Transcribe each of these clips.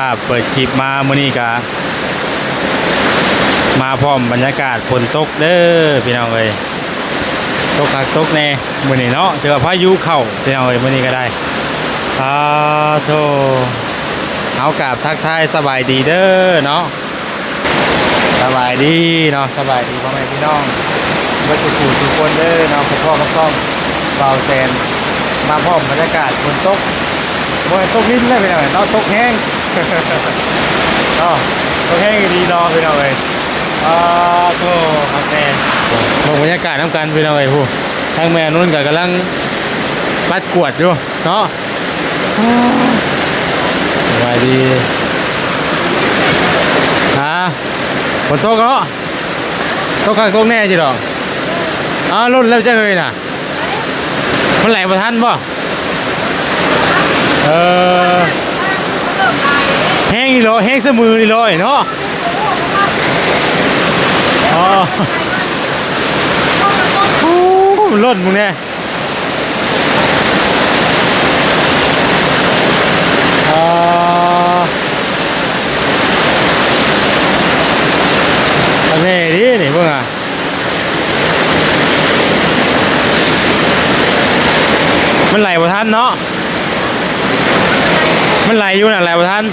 าพเปิดคลิปมามื้อนี้ก็มาพร้อมบรรยากาศฝนตกเด้อพี่น้องเอ้ยตกคักตกแน่มื้อนี้เนาะเจอพายุเข้าพี่น้องเอ้ยมื้อนี้ก็ได้โธ่เอากราบทักทายสบายดีเด้อเนาะสบายดีเนาะสบายดีพ่อแม่พี่น้องเมื่อสักครู่ทุกคนเด้อเนาะพ่อกับต้องเบาแซนมาพร้อมบรรยากาศฝนตกบ่ตกลิ้นเลยพี่น้องเนาะตกแห้งเนาะตกแห้งดีเนาะพี่น้องเอ้ยโธ่ครับแม่บรรยากาศน้ำกันพี่น้องเอ้ยผู้ทางแม่นุ่นก็กำลังปัดกวดอยู่เนาะสบายดีฝนตกเนาะตกข้างตกแน่จีดอกรุ่นแล้วจะเลยน่ะมันไหลมาทันป่ะแห้งอีโลแห้งเสมืออีโลเนาะมันล่นมึงเนี่ยอันนี้ดินี่พวกมันไหลบ่ทันเนาะมันไหลอยู่น่ะไหลบ่ทัน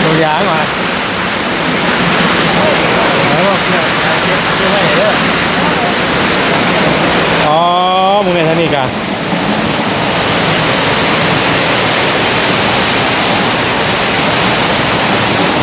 ตรงยางมามึงในท่านี่กัน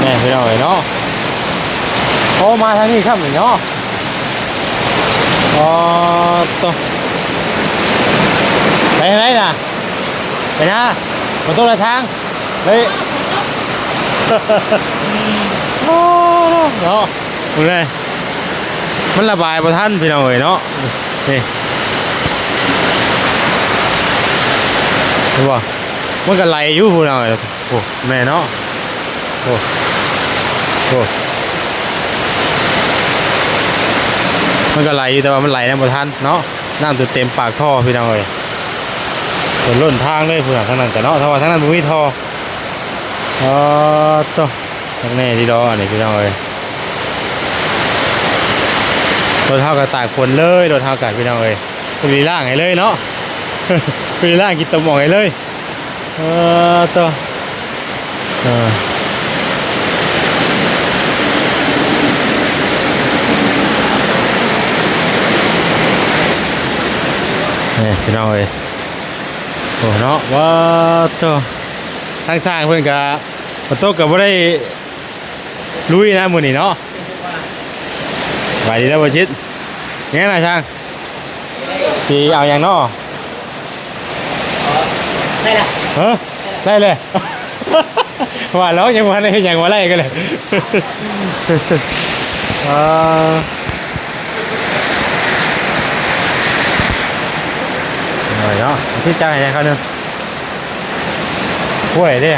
แน่พี่น้องเนาะมาทางนี้ครับเนาะตัวไปไหนน่ะไปนะมันต้องละทางเฮ้ยเนาะมึงเลยมันระบายบ่ทันพี่น้องเนาะนี่เห็นป่ะมันก็ไหลอยู่พี่น้องโอ้แม่เนาะโอ้มันก็ไหลแต่ว่ามันไหลในบ่ทันเนาะน้ำเต็มปากท่อพี่น้องเลยฝนล้นทางเลยเพื่อนทางนั้นแต่เนาะถ้าว่าทางนั้นมีท่อตัวทางนี้ที่ดอนี่พี่น้องเลยรถเท่ากับตากฝนเลยรถเท่ากับพี่น้องเลยคุยล่างให้เลยเนาะคุยล่างกินตะหมองให้เลยตัวนี่พี่น้องเลยโอ้เนาะว้าตัวทางสร้างเพื่อนกับประตูกับว่าได้ลุยนะมือนี่เนาะไปดีแล้วบ่ชิดงั้นนะช่างสีเอาอย่างเนาะได้ละได้เลยว่าแล้วยังวันนี้ยังวันไรกันเลยเนาะที่จ้างอะไรเขาเนี่ยป่วยดิ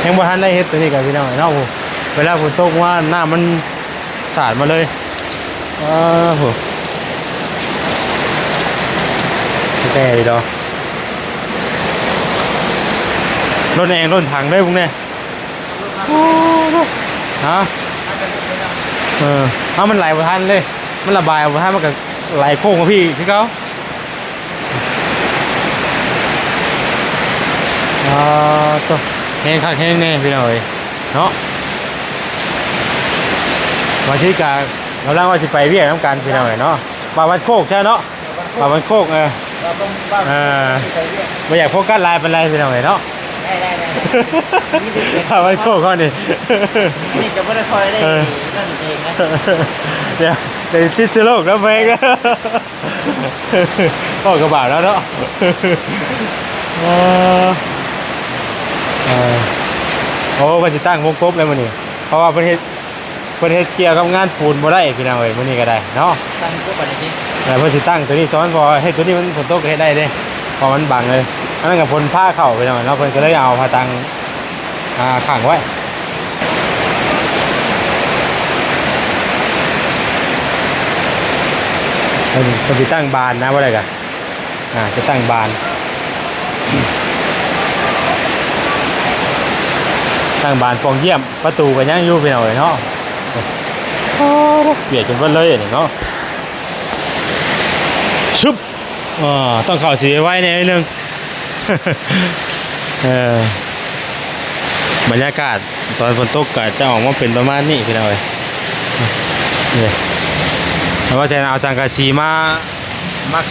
ยังบ่ทันได้เฮ็ดตัวนี้กับพี่น้องเนาะเวลาฝนตกว่าหน้ามันสาดมาเลยโหแก่ดีดอกรถเองรถถังได้พวกนี้ฮะมันไหลบ่ทันเลยมันระบายบ่ทันมันก็ไหลโค้งกับพี่คือเขาตัวแห้งคักแห้งแน่พี่น้องเอ้ยเนาะวันที่กเราล่างว่าสิไปเวียดน้ำกันพี่น้องเอ้ยเนาะป่าวันโคกใช่เนาะป่าวันโคกไม่อยากโฟกัสลายเป็นไรพี่น้องเอ้ยเนาะป่าวันโคกเขานี่จะไม่ได้คอยได้นั่นเองนะเดี๋ยวติดเชื้อโรคแล้วเองก็กระบาดแล้วเนาะโอ้มันจะตั้งวงกบเลยมันนี่เพราะว่าประเทศเกี่ยวกับงานปูนบ่ได้พี่น้องเอ้ยมันนี่ก็ได้เนาะตั้งก็แบบนี้แต่เพื่อจะตั้งตัวนี้ซ้อนพอให้ตัวนี้มันฝนตกให้ได้เด้พอมันบังเลยอันนั้นกับพลผ้าเข่าไปหน่อยเนาะเพื่อนก็เลยเอาผ้าตังขังไว้เป็นติดตั้งบานนะว่าอะไรกัน จะตั้งบานตั้งบานปองเยี่ยมประตูก็ยังอยู่พี่น้องเอ้ยเนาะเปียกจนเบิดเลยนี่เนาะชุบต้องเข้าสีไว้ในนิดนึง บรรยากาศตอนฝนตกก็จะออกมาเป็นประมาณนี้พี่น้องเอ้ยนี่เพราะว่าแซนเอาสังกะสีมา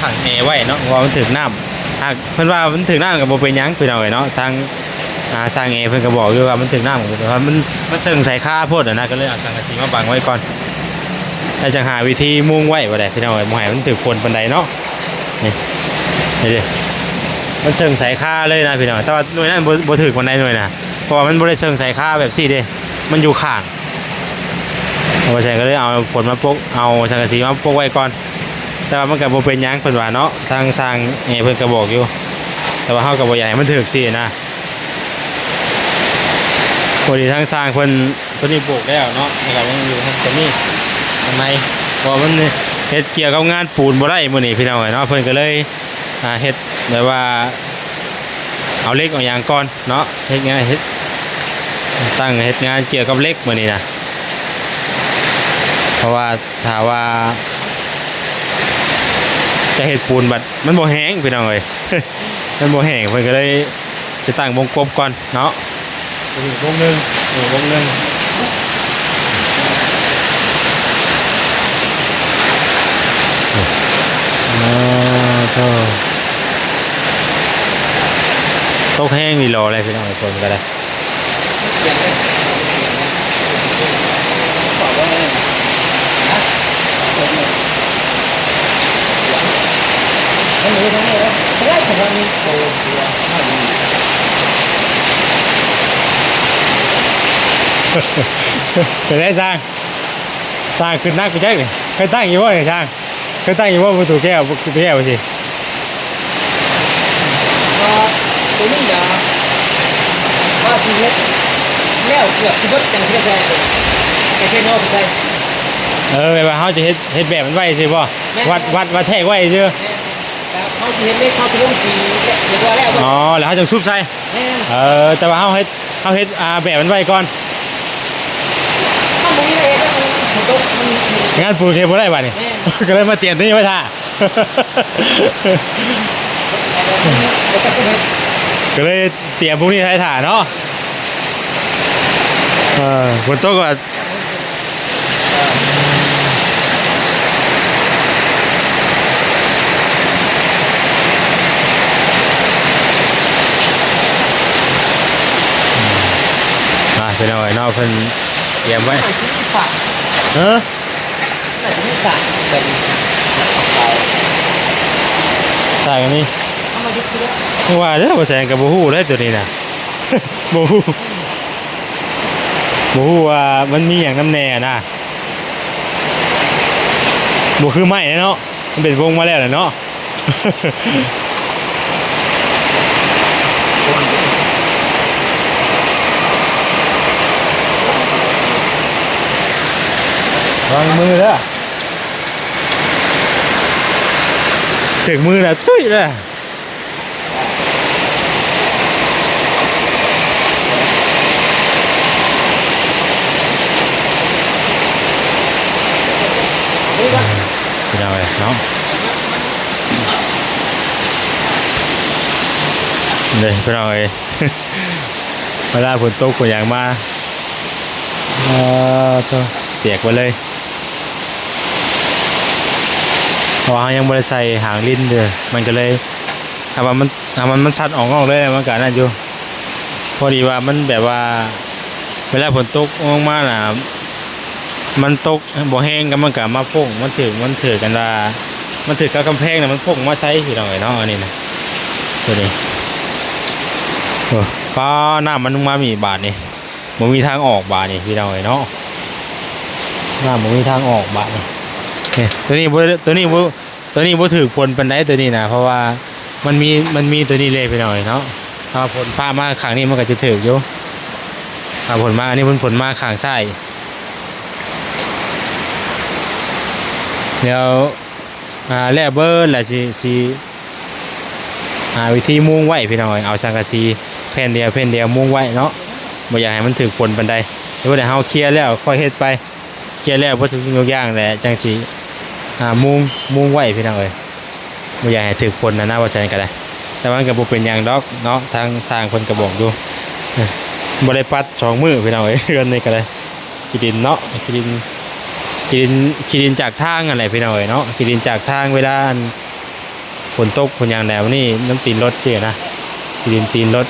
ขังแอไว้เนาะว่ามันถึงน้ำหากเพิ่นว่ามันถึงน้ำกับโบเป็นหยังพี่น้องเอ้ยเนาะทางสร้างแอเพิ่นก็บอกอยู่ว่ามันถึงน้ำแต่ว่ามันเสื่องใส่ค่าโพดนะก็เลยเอาสังกะสีมาบังไว้ก่อนถ้าจะหาวิธีมุ่งไว้บ่ได้พี่น้องเอ้ยบ่ให้มันถึงคนปานใดเนาะนี่ดิมันเสื่องใส่ค่าเลยนะพี่น้องแต่ว่าหน่วยนั้นบ่ถึงปานใดหน่วยน่ะเพราะว่ามันบ่ได้เสื่องใส่ค่าแบบซี่เด้มันอยู่ข้างเอาใส่ก็เลยเอาผลมาปกเอาสังกะสีมาปกไว้ก่อนแต่ว่ามันก็บ่เป็นหยังเพิ่นว่าเนาะทางสร้างเพิ่นก็บอกอยู่แต่ว่าเฮาก็บ่อยากให้มันถึกสินะพอดีทางสร้างเพิ่นนี่ปลูกแล้วเนาะแล้วก็ยังอยู่ทางนี้ทำไมเพราะมันเฮ็ดเกี่ยวกับงานปูนบ่ได้มื้อนี้พี่น้องเนาะเพิ่นก็เลยเฮ็ดแบบว่าเอาเหล็กเอาหยังก่อนเนาะเฮ็ดงานเฮ็ดตั้งเฮ็ดงานเกี่ยวกับเหล็กมื้อนี้นะเพราะว่าถ้าว่าจะเห็ดปูนบัดมันบ่แห้งพี่น้องเอ้ย มันบ่แห้งเพิ่นก็เลยจะตั้งวงกบก่อนเนาะวงหนึงวงหนึงตกแห้งนี่รออะไรพี่น้องไอ้คนก็ได้มันรู้ทั้งหมดแล้วไม่ได้แต่ว่ามีโตตัวเป็นไงสร้างขึ้นนักไปจักนี่เคยตั้งอยู่ว่าเนี่ยสร้างเคยตั้งอยู่ว่าประตูแก้วสิตัวนี้นะว่าชีวิตแล้วเกือบชีวิตจังที่ได้แต่แค่นอกไปแบบว่าเขาจะเฮ็ดแบบมันไว้สิบ่วัดแทกไว้ซื่อเขาจะเห็นเลขเขาจะลงสีเรียกว่าแล้วอ๋อแล้วเขาจะซุบใส่แต่ว่าเขาเฮ็ดแบบมันไว้ก่อนถ้ามึงไม่เห็นแล้วมันตกงานปูนเทบ่ได้บัดนี้ก็เลยมาเตรียมตัวนี้ไว้ท่าก็เลยเตรียมพวกนี้ให้ถ่าเนาะฝนตกก็เป็นเอาไว้นอกเพิ่นเตรียมไว้น่าจะมีสระแบบใช่กันนี่เอามายึดเพื่อว่าเด้อบ่แซงกับบ่ฮู้เลยตัวนี้น่ะ บ่ฮู้ว่ามันมีหยังนำแน่นะบ่คือไม้เนาะมันเป็นวงมาแล้วเนาะ วางมือแล้วถึงมือแล้วจุ้ยเลยเป็นอะไรเนาะเลยเป็นอะไรเวลาฝนตกฝนอย่างมาเปียกไปเลยเพราะยังบริใส่หางลิ้นเด้อมันก็เลยถ้าว่ามันซัดออกเลยมันก็น่าอยู่พอดีว่ามันแบบว่าเวลาฝนตกมากๆน่ะมันตกบ่แห้งกันมันก็มาพุ่งมันถือกันว่ามันถือกับกำแพงน่ะมันพุ่งมาใส่พี่น้องเอ้ยเนาะอันนี้นะตัวนี้ป้าหน้ามันมามีบาทนี่มันมีทางออกบาทนี่พี่น้องเอ้ยเนาะหน้ามันมีทางออกบาทนี่ตัวนี้บ่ถือผลปันไดตัวนี้นะเพราะว่ามันมีตัวนี้เลยพี่น้องเอ้ยเนาะถ้าผลพามาข้างนี้มันก็จะถืออยู่ถ้าผลมาอันนี้ผลมาข้างซ้ายเดี๋ยวแล้วเบอร์แหละสิ หาวิธีมุงไว้พี่น้องเอ้ยเอาสังกะสีแผ่นเดียวมุงไว้เนาะบ่อยากให้มันถึกฝนปานใดเดี๋ยวเฮาเคลียร์แล้วค่อยเฮ็ดไปเคลียร์แล้วบ่ทุกสิ่งทุกอย่างแหละจังสิมุงไว้พี่น้องเอ้ยบ่อยากให้ถึกฝนนะว่าซั่นก็ได้แต่ว่ามันก็บ่เป็นหยังดอกเนาะทางสร้างเพิ่นก็บอกอยู่บ่ได้ปัด2มื้อพี่น้องเอ้ยเรือนนี้ก็ได้ขี้ดินเนาะขี้ดินจากทางอะไรพี่น้องเอ้ยเนาะขี้ดินจากทางเวลาฝนตกฝนอย่างแนวนี่น้ำตีนรถเจ๊นะขี้ดินตีนรถ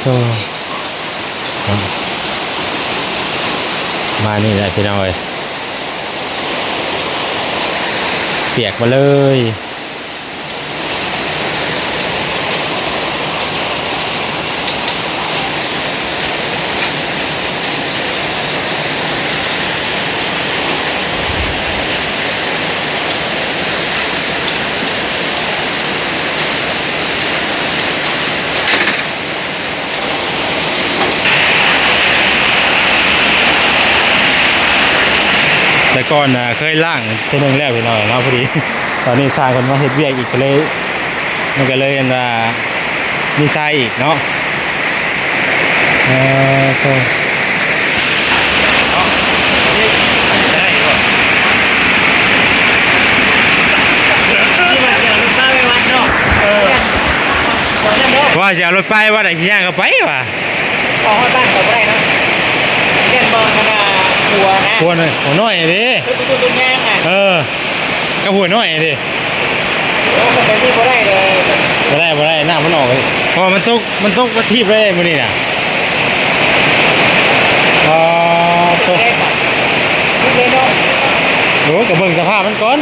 โธ่มานี่แหละพี่น้องเอ้ยเปียกมาเลยแต่ก่อนนะเคยล่างตัวนึงแล้วพี่น้องเนาะพอดี ตอนนี้ชายคนมาเฮ็ดเวียกอีกก็เลยมันก็เลยมีทรายอีกเนาะโธ่ว่าจะเอารถไปว่าได้ขี้ย่างก็ไปว่ะ ออกมาบ้านก็บ่ได้เนาะเรียนบอลกันหัวนะ หัวหน่อยหัวน้อยดิ ตุ้งย่างอ่ะ กับหัวน้อยดิ โอ้มันเป็นที่บ่ได้เลย บ่ได้หน้ามันออกเลยเพราะว่ามันตกมาทีบเลยมื้อนี้น่ะตัว เล็กอ่ะเล็กเนาะ โอ้ก็เบิ่งสภาพมันก่อน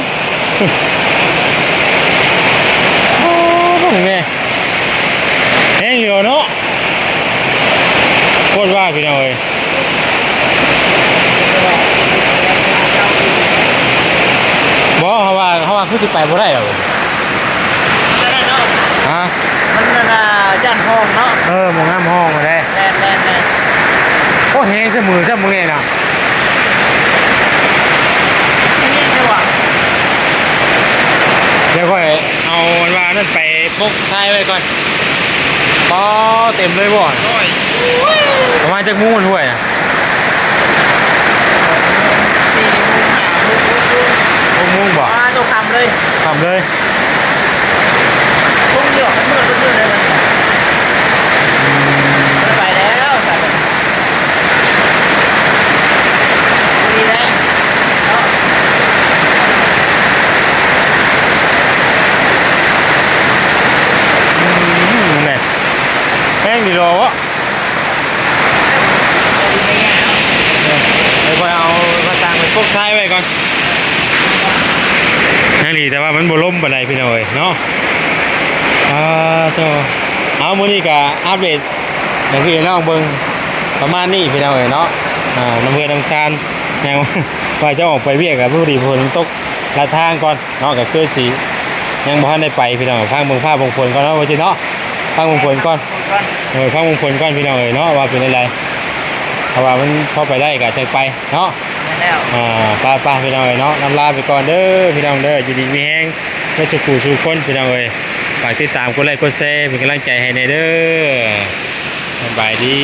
โอ้บ่ถึงแม่แห้งอยู่เนาะโคตรว่าพี่น้องเอ้ยบ่เขาว่าคือสิไปบ่ได้หรอก นั่นน่ะเนาะ ฮะ มันน่ะย่านห้องเนาะ หมองน้ำห้องมาได้ แม่น โอ้แห้งซะมือนี่น่ะ นี่ใช่ป่ะ เดี๋ยวค่อยเอามันว่านั่นไปปกท้ายไว้ก่อนพอเต็มเลยบ่ น้อย ประมาณจักมุ้งมันห่วยอ่ะ 4 โมง 5 โมง มุ้งบ่ ตัวคำเลย ทำเลย ทุ่งเดียวมืดเลยมันไปแล้วแต่ดีแล้วเนาะ นั่นแหละแห้งดีรอวะ ดีไม่ง่ายเนาะ เดี๋ยวค่อยเอากระตังไปปกท้ายไว้ก่อนนั่นดีแต่ว่ามันบ่ล่มปานใดพี่น้องเอ้ยเนาะโตเอามื้อนี้ก็อัปเดตอย่างที่น้องเบิ่งประมาณนี้พี่น้องเอ้ยเนาะน้ำเพื่อนน้ำซานยัง ว่าจะออกไปเวียกกับผู้ดีฝนตกลาดทางก่อนเนาะก็คือสิยังบ่ทันได้ไปพี่น้องฟังเบิ่งภาพบงผลก่อนเนาะว่าสิเนาะฟังบงผลก่อนฟังบงผลก่อนพี่น้องเอ้ยเนาะว่าเป็นอะไรเพราะว่ามันพอไปได้ก็จะไปเนาะ แล้ว ป้าพี่น้องเอ้ยเนาะนำลาไปก่อนเด้อพี่น้องเด้ออยู่ดีมีแห้งไม่สุขสู่คนพี่น้องเอ้ยฝากติดตามกดไลค์กดแชร์เป็นกำลังใจให้ในเด้อสบายดี